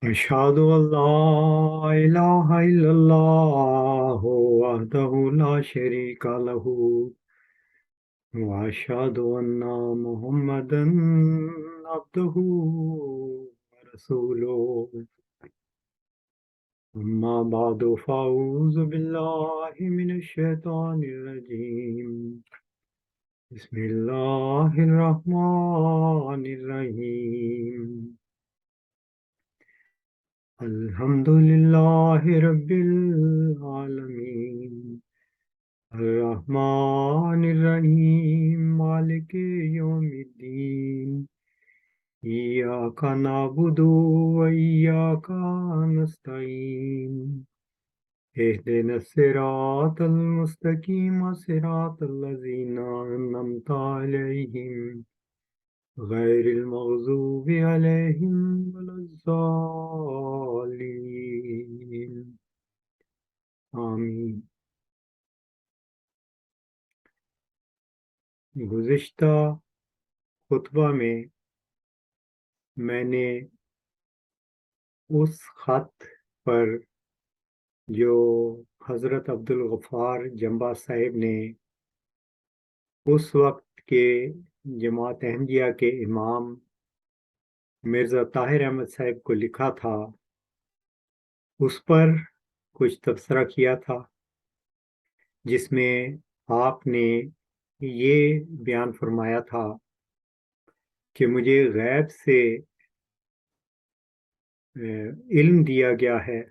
أشهد أن لا إله إلا الله وحده لا شريك له وأشهد أن محمدا عبده ورسوله أما بعد فأعوذ بالله من الشيطان الرجيم بسم الله الرحمن الرحيم الحمد لله رب العالمين الرحمن الرحيم مالك يوم الدين إياك نعبد وإياك نستعين اهدنا الصراط المستقيم صراط الذين أنعمت عليهم غير المغضوب عليهم ولا الضالين آمین۔ گزشتہ خطبہ میں نے اس خط پر جو حضرت عبدالغفار جمبا صاحب نے اس وقت کے جماعت احمدیہ کے امام مرزا طاہر احمد صاحب کو لکھا تھا، اس پر کچھ تبصرہ کیا تھا، جس میں آپ نے یہ بیان فرمایا تھا کہ مجھے غیب سے علم دیا گیا ہے،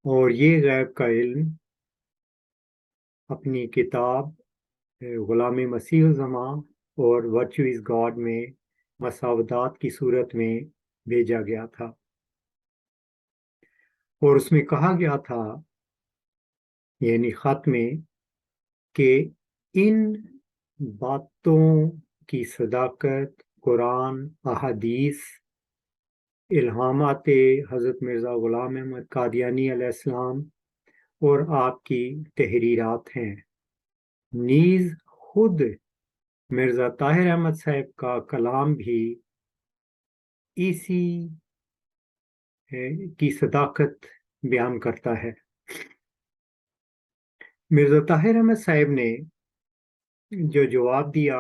اور یہ غیب کا علم اپنی کتاب غلام مسیح الزماں اور ورچو از گاڈ میں مساودات کی صورت میں بھیجا گیا تھا، اور اس میں کہا گیا تھا یعنی خط میں کہ ان باتوں کی صداقت قرآن، احادیث، الہامات حضرت مرزا غلام احمد قادیانی علیہ السلام اور آپ کی تحریرات ہیں، نیز خود مرزا طاہر احمد صاحب کا کلام بھی اسی کی صداقت بیان کرتا ہے۔ مرزا طاہر احمد صاحب نے جو جواب دیا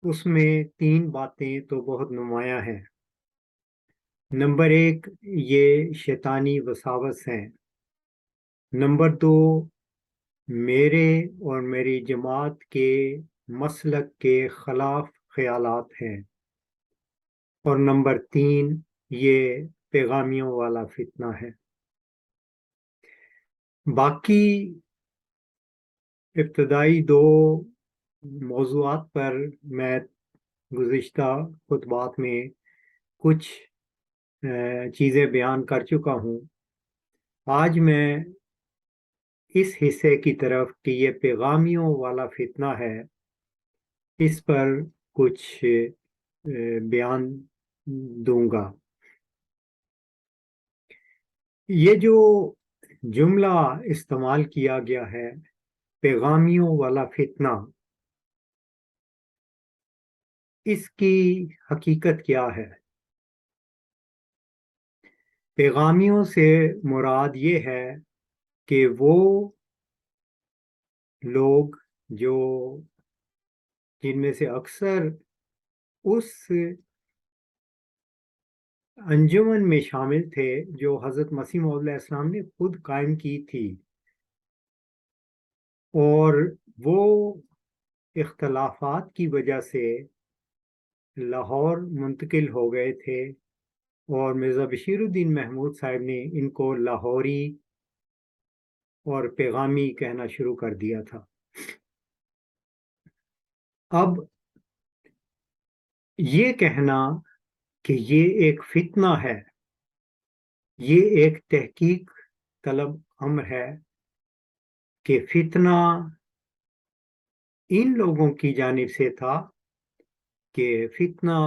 اس میں 3 باتیں تو بہت نمایاں ہیں۔ نمبر 1 یہ شیطانی وساوس ہیں، نمبر 2 میرے اور میری جماعت کے مسلک کے خلاف خیالات ہیں، اور نمبر 3 یہ پیغامیوں والا فتنہ ہے۔ باقی ابتدائی 2 موضوعات پر میں گزشتہ خطبات میں کچھ چیزیں بیان کر چکا ہوں۔ آج میں اس حصے کی طرف کہ یہ پیغامیوں والا فتنہ ہے، اس پر کچھ بیان دوں گا۔ یہ جو جملہ استعمال کیا گیا ہے پیغامیوں والا فتنہ، اس کی حقیقت کیا ہے؟ پیغامیوں سے مراد یہ ہے کہ وہ لوگ جن میں سے اکثر اس انجمن میں شامل تھے جو حضرت مسیح موعود علیہ السلام نے خود قائم کی تھی، اور وہ اختلافات کی وجہ سے لاہور منتقل ہو گئے تھے، اور مرزا بشیر الدین محمود صاحب نے ان کو لاہوری اور پیغامی کہنا شروع کر دیا تھا۔ اب یہ کہنا کہ یہ ایک فتنہ ہے، یہ ایک تحقیق طلب امر ہے کہ فتنہ ان لوگوں کی جانب سے تھا کہ فتنہ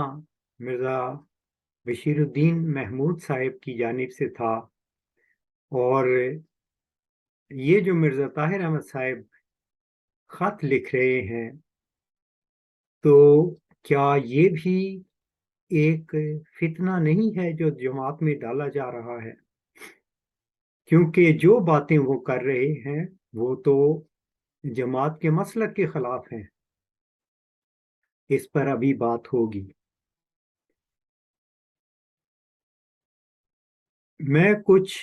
مرزا بشیر الدین محمود صاحب کی جانب سے تھا، اور یہ جو مرزا طاہر احمد صاحب خط لکھ رہے ہیں تو کیا یہ بھی ایک فتنہ نہیں ہے جو جماعت میں ڈالا جا رہا ہے، کیونکہ جو باتیں وہ کر رہے ہیں وہ تو جماعت کے مسلک کے خلاف ہیں۔ اس پر ابھی بات ہوگی۔ میں کچھ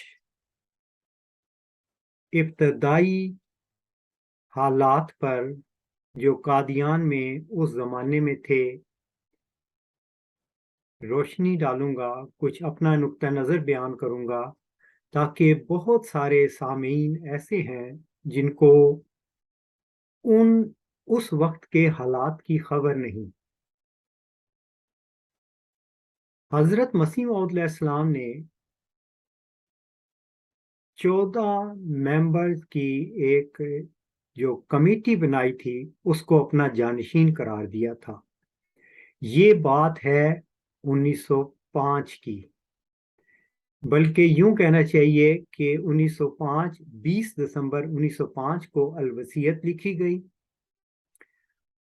ابتدائی حالات پر جو قادیان میں اس زمانے میں تھے روشنی ڈالوں گا، کچھ اپنا نقطہ نظر بیان کروں گا، تاکہ بہت سارے سامعین ایسے ہیں جن کو اس وقت کے حالات کی خبر نہیں۔ حضرت مسیح موعود علیہ السلام نے 14 ممبرز کی ایک جو کمیٹی بنائی تھی اس کو اپنا جانشین قرار دیا تھا۔ یہ بات ہے 1905 کی، بلکہ یوں کہنا چاہیے کہ 20 دسمبر 1905 کو الوصیت لکھی گئی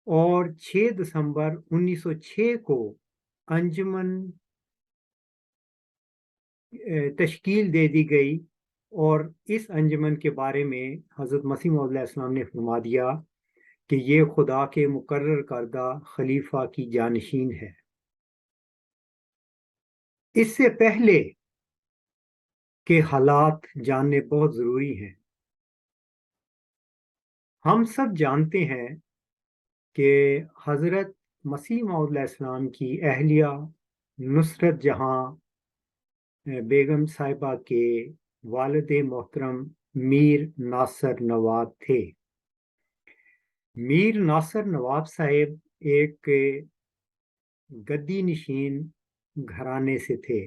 اور 6 دسمبر 1906 کو انجمن تشکیل دے دی گئی، اور اس انجمن کے بارے میں حضرت مسیح موعود علیہ السلام نے فرما دیا کہ یہ خدا کے مقرر کردہ خلیفہ کی جانشین ہے۔ اس سے پہلے کے حالات جاننے بہت ضروری ہیں۔ ہم سب جانتے ہیں کہ حضرت مسیح موعود علیہ السلام کی اہلیہ نصرت جہاں بیگم صاحبہ کے والد محترم میر ناصر نواب تھے۔ میر ناصر نواب صاحب ایک گدی نشین گھرانے سے تھے،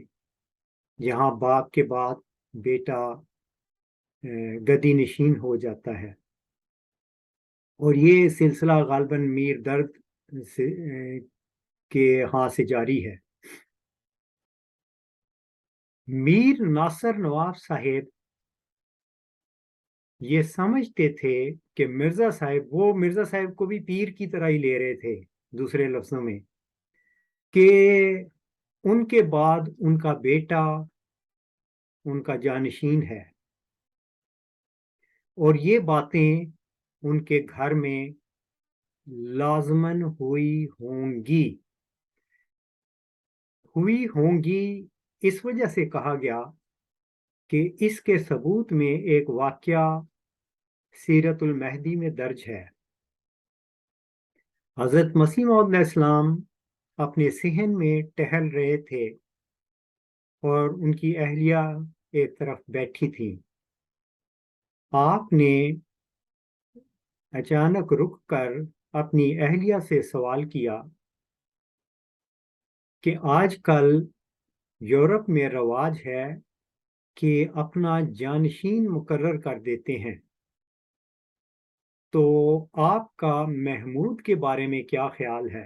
جہاں باپ کے بعد بیٹا گدی نشین ہو جاتا ہے، اور یہ سلسلہ غالباً میر درد کے ہاں سے جاری ہے۔ میر ناصر نواب صاحب یہ سمجھتے تھے کہ مرزا صاحب کو بھی پیر کی طرح ہی لے رہے تھے، دوسرے لفظوں میں کہ ان کے بعد ان کا بیٹا ان کا جانشین ہے، اور یہ باتیں ان کے گھر میں لازماً ہوئی ہوں گی اس وجہ سے کہا گیا کہ اس کے ثبوت میں ایک واقعہ سیرت المہدی میں درج ہے۔ حضرت مسیح موعود علیہ السلام اپنے صحن میں ٹہل رہے تھے اور ان کی اہلیہ ایک طرف بیٹھی تھی۔ آپ نے اچانک رک کر اپنی اہلیہ سے سوال کیا کہ آج کل یورپ میں رواج ہے کہ اپنا جانشین مقرر کر دیتے ہیں، تو آپ کا محمود کے بارے میں کیا خیال ہے؟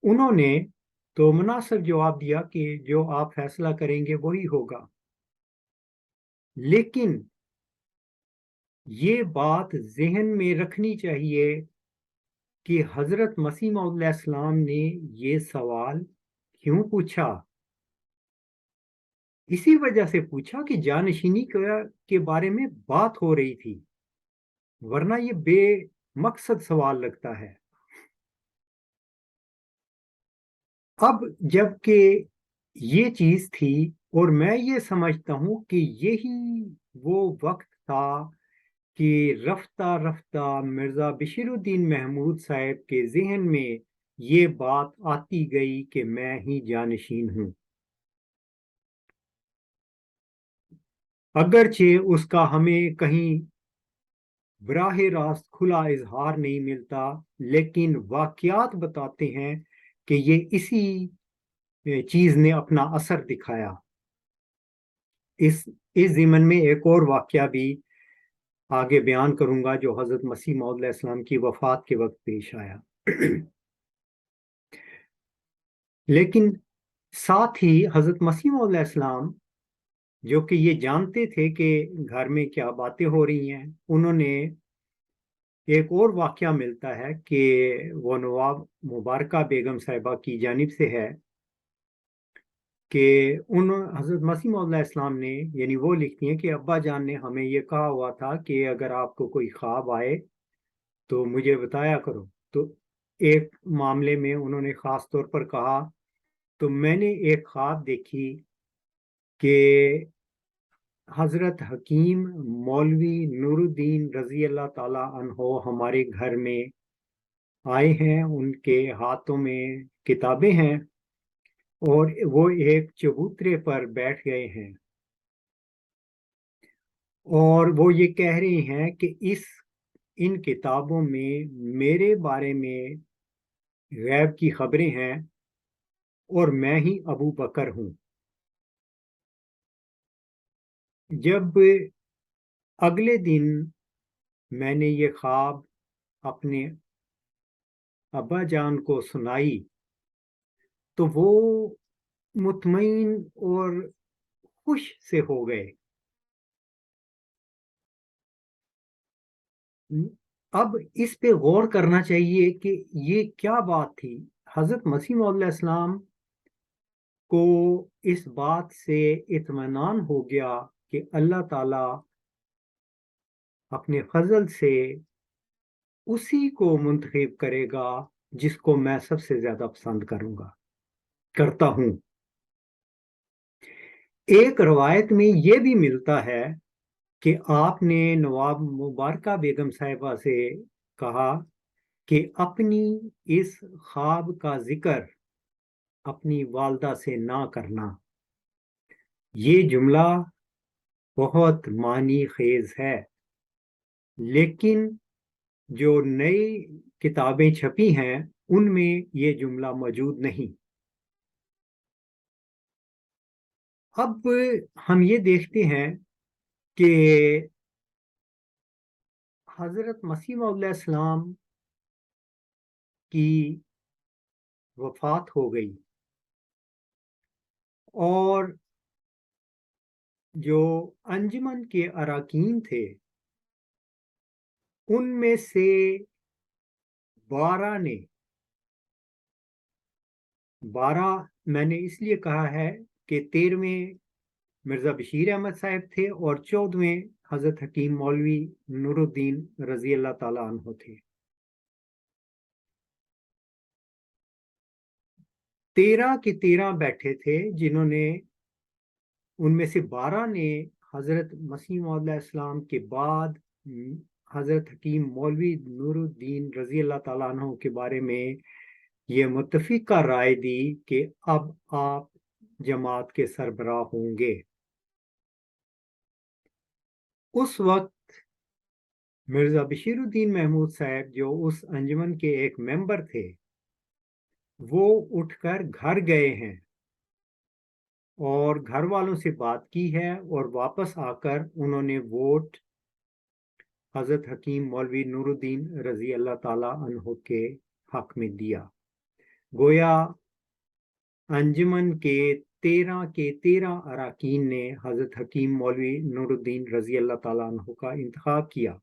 انہوں نے تو مناسب جواب دیا کہ جو آپ فیصلہ کریں گے وہی ہوگا، لیکن یہ بات ذہن میں رکھنی چاہیے کہ حضرت مسیح موعود علیہ السلام نے یہ سوال کیوں پوچھا؟ اسی وجہ سے پوچھا کہ جانشینی کے بارے میں بات ہو رہی تھی، ورنہ یہ بے مقصد سوال لگتا ہے۔ اب جب کہ یہ چیز تھی، اور میں یہ سمجھتا ہوں کہ یہی وہ وقت تھا کہ رفتہ رفتہ مرزا بشیر الدین محمود صاحب کے ذہن میں یہ بات آتی گئی کہ میں ہی جانشین ہوں، اگرچہ اس کا ہمیں کہیں براہ راست کھلا اظہار نہیں ملتا، لیکن واقعات بتاتے ہیں کہ یہ اسی چیز نے اپنا اثر دکھایا۔ اس ضمن میں ایک اور واقعہ بھی آگے بیان کروں گا جو حضرت مسیح موعود علیہ السلام کی وفات کے وقت پیش آیا۔ لیکن ساتھ ہی حضرت مسیح موعود علیہ السلام جو کہ یہ جانتے تھے کہ گھر میں کیا باتیں ہو رہی ہیں، انہوں نے ایک اور واقعہ ملتا ہے کہ وہ نواب مبارکہ بیگم صاحبہ کی جانب سے ہے کہ حضرت مسیح موعود علیہ السلام نے، یعنی وہ لکھتی ہیں کہ ابا جان نے ہمیں یہ کہا ہوا تھا کہ اگر آپ کو کوئی خواب آئے تو مجھے بتایا کرو۔ تو ایک معاملے میں انہوں نے خاص طور پر کہا، تو میں نے ایک خواب دیکھی کہ حضرت حکیم مولوی نور الدین رضی اللہ تعالی عنہ ہمارے گھر میں آئے ہیں، ان کے ہاتھوں میں کتابیں ہیں اور وہ ایک چبوترے پر بیٹھ گئے ہیں اور وہ یہ کہہ رہے ہیں کہ ان کتابوں میں میرے بارے میں غیب کی خبریں ہیں اور میں ہی ابو بکر ہوں۔ جب اگلے دن میں نے یہ خواب اپنے ابا جان کو سنائی تو وہ مطمئن اور خوش سے ہو گئے۔ اب اس پہ غور کرنا چاہیے کہ یہ کیا بات تھی۔ حضرت مسیح موعود علیہ السلام کو اس بات سے اطمینان ہو گیا کہ اللہ تعالیٰ اپنے فضل سے اسی کو منتخب کرے گا جس کو میں سب سے زیادہ پسند کرتا ہوں۔ ایک روایت میں یہ بھی ملتا ہے کہ آپ نے نواب مبارکہ بیگم صاحبہ سے کہا کہ اپنی اس خواب کا ذکر اپنی والدہ سے نہ کرنا۔ یہ جملہ بہت معنی خیز ہے، لیکن جو نئی کتابیں چھپی ہیں ان میں یہ جملہ موجود نہیں۔ اب ہم یہ دیکھتے ہیں کہ حضرت مسیح موعود علیہ السلام کی وفات ہو گئی اور جو انجمن کے اراکین تھے ان میں سے 12 میں نے اس لیے کہا ہے کہ 13ویں مرزا بشیر احمد صاحب تھے اور 14ویں حضرت حکیم مولوی نور الدین رضی اللہ تعالیٰ عنہ تھے۔ 13 کے 13 بیٹھے تھے، جنہوں نے ان میں سے 12 نے حضرت مسیح موعود علیہ السلام کے بعد حضرت حکیم مولوی نور الدین رضی اللہ تعالیٰ عنہ کے بارے میں یہ متفقہ رائے دی کہ اب آپ جماعت کے سربراہ ہوں گے۔ اس وقت مرزا بشیر الدین محمود صاحب جو اس انجمن کے ایک ممبر تھے وہ اٹھ کر گھر گئے ہیں اور گھر والوں سے بات کی ہے اور واپس آ کر انہوں نے ووٹ حضرت حکیم مولوی نور الدین رضی اللہ تعالیٰ عنہ کے حق میں دیا۔ گویا انجمن کے 13 اراکین نے حضرت حکیم مولوی نور الدین رضی اللہ تعالیٰ عنہ کا انتخاب کیا۔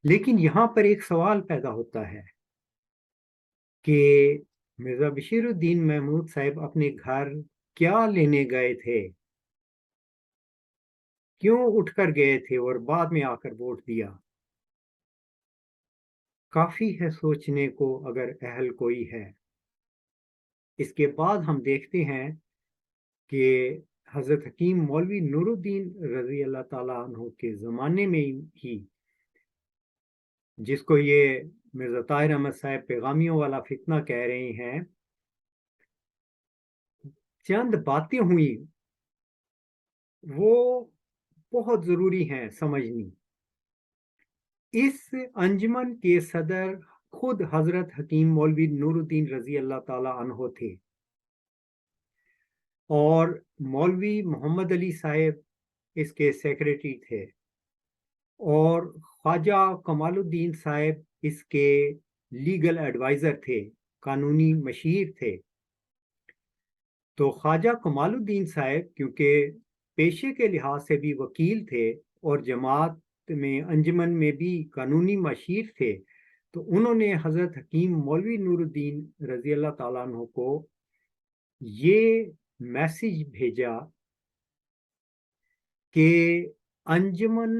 لیکن یہاں پر ایک سوال پیدا ہوتا ہے کہ مرزا بشیر الدین محمود صاحب اپنے گھر کیا لینے گئے تھے، کیوں اٹھ کر گئے تھے اور بعد میں آ کر ووٹ دیا؟ کافی ہے سوچنے کو اگر اہل کوئی ہے۔ اس کے بعد ہم دیکھتے ہیں کہ حضرت حکیم مولوی نور الدین رضی اللہ تعالیٰ عنہ کے زمانے میں ہی، جس کو یہ مرزا طاہر احمد صاحب پیغامیوں والا فتنہ کہہ رہے ہیں، چند باتیں ہوئی وہ بہت ضروری ہیں سمجھنی۔ اس انجمن کے صدر خود حضرت حکیم مولوی نور الدین رضی اللہ تعالیٰ عنہ تھے اور مولوی محمد علی صاحب اس کے سیکریٹری تھے اور خواجہ کمال الدین صاحب اس کے لیگل ایڈوائزر تھے، قانونی مشیر تھے۔ تو خواجہ کمال الدین صاحب کیونکہ پیشے کے لحاظ سے بھی وکیل تھے اور جماعت میں انجمن میں بھی قانونی مشیر تھے، تو انہوں نے حضرت حکیم مولوی نور الدین رضی اللہ تعالیٰ عنہ کو یہ میسج بھیجا کہ انجمن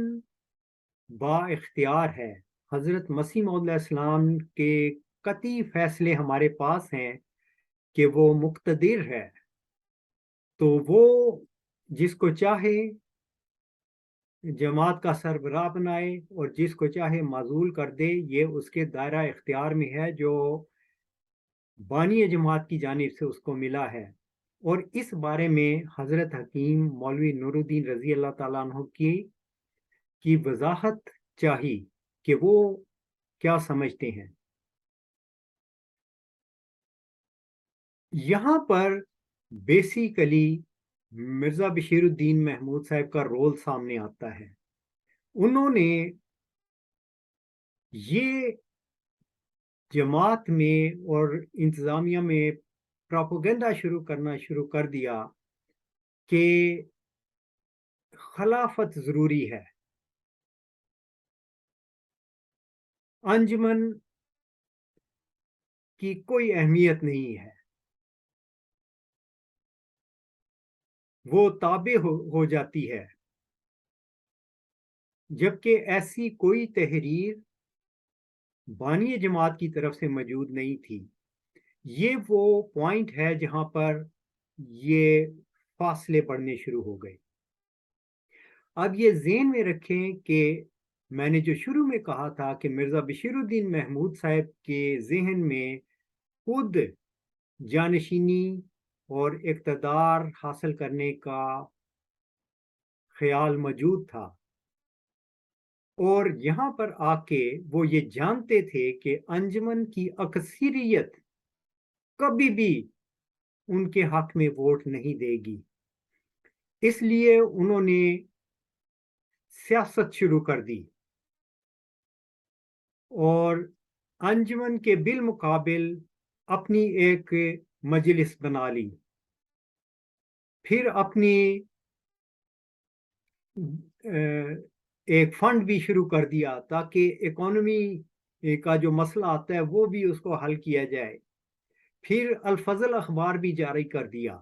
با اختیار ہے، حضرت مسیح موعود علیہ السلام کے قطعی فیصلے ہمارے پاس ہیں کہ وہ مقتدر ہے، تو وہ جس کو چاہے جماعت کا سربراہ بنائے اور جس کو چاہے معزول کر دے، یہ اس کے دائرہ اختیار میں ہے جو بانی جماعت کی جانب سے اس کو ملا ہے۔ اور اس بارے میں حضرت حکیم مولوی نور الدین رضی اللہ تعالیٰ عنہ کی وضاحت چاہی کہ وہ کیا سمجھتے ہیں۔ یہاں پر بیسیکلی مرزا بشیر الدین محمود صاحب کا رول سامنے آتا ہے۔ انہوں نے یہ جماعت میں اور انتظامیہ میں پراپوگنڈا کرنا شروع کر دیا کہ خلافت ضروری ہے، انجمن کی کوئی اہمیت نہیں ہے، وہ تابع ہو جاتی ہے، جبکہ ایسی کوئی تحریر بانی جماعت کی طرف سے موجود نہیں تھی۔ یہ وہ پوائنٹ ہے جہاں پر یہ فاصلے پڑنے شروع ہو گئے۔ اب یہ ذہن میں رکھیں کہ میں نے جو شروع میں کہا تھا کہ مرزا بشیر الدین محمود صاحب کے ذہن میں خود جانشینی اور اقتدار حاصل کرنے کا خیال موجود تھا، اور یہاں پر آ کے وہ یہ جانتے تھے کہ انجمن کی اکثریت کبھی بھی ان کے حق میں ووٹ نہیں دے گی، اس لیے انہوں نے سیاست شروع کر دی اور انجمن کے بالمقابل اپنی ایک مجلس بنا لی، پھر اپنی ایک فنڈ بھی شروع کر دیا تاکہ اکانومی کا جو مسئلہ آتا ہے وہ بھی اس کو حل کیا جائے، پھر الفضل اخبار بھی جاری کر دیا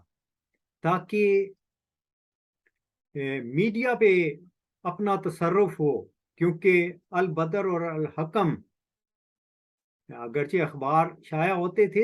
تاکہ میڈیا پہ اپنا تصرف ہو، کیونکہ البدر اور الحکم اگرچہ اخبار شائع ہوتے تھے